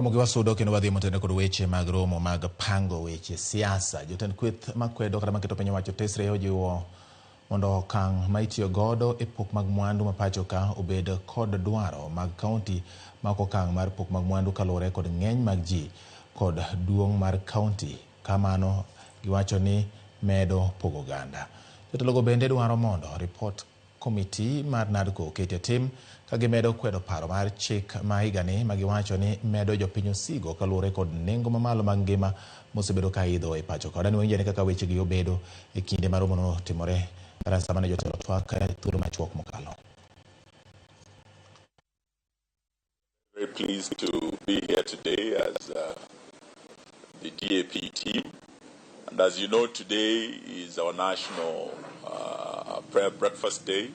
Ramogi wasudo kendo wadhi motene kod weche mag romo mag pango weche siasa. Jotend kweth makwedo kata maketo piny owacho tesre ojiwo mondo okang' ma itiyo godo e pok mag mwandu ma pacho ka obed kod dwaro mag kaunti ma okang' mar pok mag mwandu kaluwore kod ng'eny mag ji kod duong' mar kaunti. Kamano giwacho ni medo pogo oganda. Jotelogo bende dwaro mondo report komiti mar NADCO okete tim ka gimedo kwedo paro mar chik ma higani ma giwacho ni medo jopiny osigo kaluwore kod nengo mamalo mag ngima mosebedo ka idho e pacho ka. Dani winjeni kaka wechegi obedo e kinde mar romono timore kata sama ne jotelo twak thuolo machuok mokalo. Very pleased to be here today as the DAP team. And as you know, today is our national prayer breakfast day.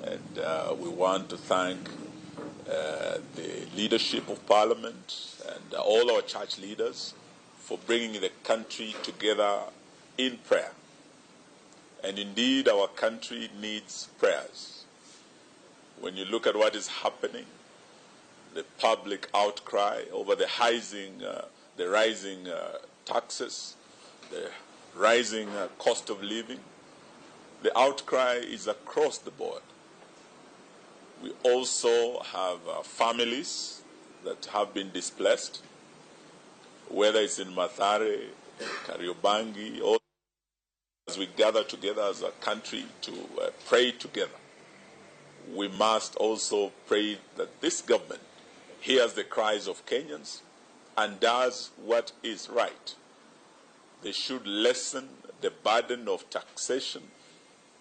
And we want to thank the leadership of Parliament and all our church leaders for bringing the country together in prayer. And indeed, our country needs prayers. When you look at what is happening, the public outcry over the rising taxes, the rising cost of living, the outcry is across the board. We also have families that have been displaced, whether it's in Mathare, Kariobangi, or as we gather together as a country to pray together. We must also pray that this government hears the cries of Kenyans and does what is right. They should lessen the burden of taxation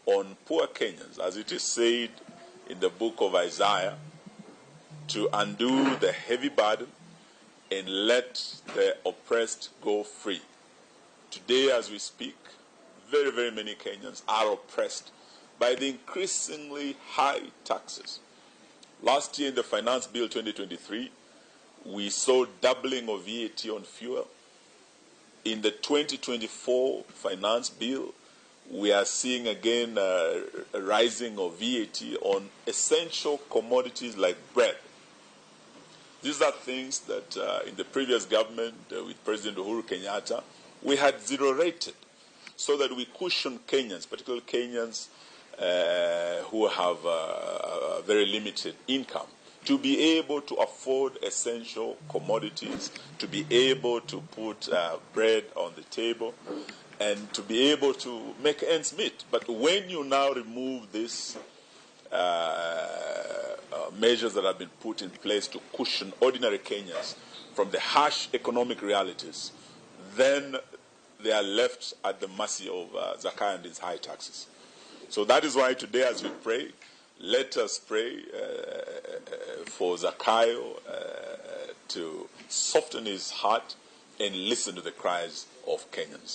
on poor Kenyans, as it is said in the book of Isaiah, to undo the heavy burden and let the oppressed go free. Today, as we speak, very, very many Kenyans are oppressed by the increasingly high taxes. Last year in the Finance Bill 2023, we saw doubling of VAT on fuel. In the 2024 Finance Bill, we are seeing again a rising of VAT on essential commodities like bread. These are things that in the previous government with President Uhuru Kenyatta, we had zero-rated so that we cushion Kenyans, particularly Kenyans who have a very limited income, to be able to afford essential commodities, to be able to put bread on the table, and to be able to make ends meet. But when you now remove these measures that have been put in place to cushion ordinary Kenyans from the harsh economic realities, then they are left at the mercy of Zakai and his high taxes. So that is why today as we pray, let us pray for Zakayo to soften his heart and listen to the cries of Kenyans.